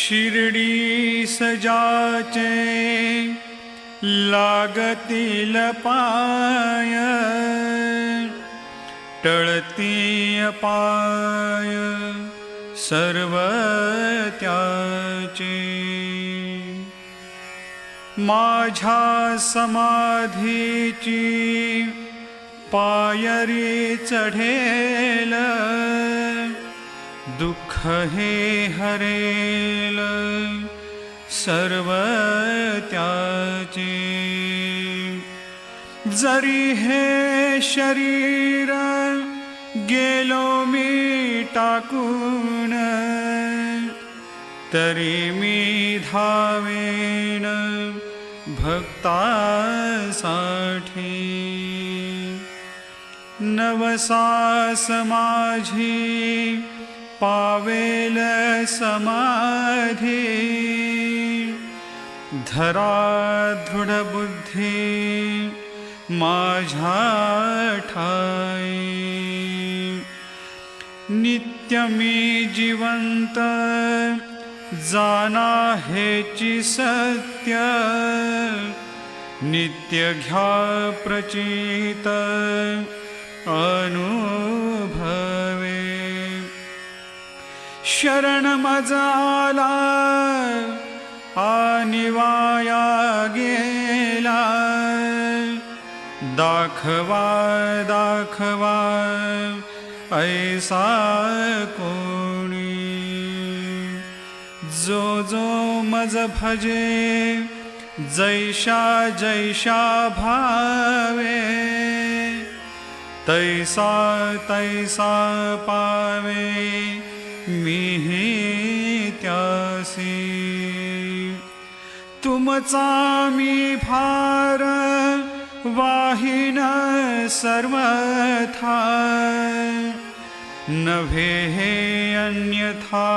शिर्डी सजाचे लागतील पाय, टळती पाय सर्व त्याचे। माझ्या समाधीची पायरी चढेल, दुःख हे हरेल सर्व त्याचे। जरी हे शरीर गेलो मी टाकून, तरी मी धावेन भक्तासाठी। नवसास माझी पावेल समाधी, धरा दृढ बुद्धी माझ्या ठाई। नित्य मी जिवंत जाना हेची सत्य, नित्य घ्या प्रचित अनुभवे। शरण मज आला आणि वाया गेला, दाखवा दाखवा ऐसा कोणी। जो जो मज भजे जैशा जैशा भावे, तैसा तैसा पावे मीही त्यासी। तुमचा मी भार वाहिन सर्वथा, नभे हे अन्यथा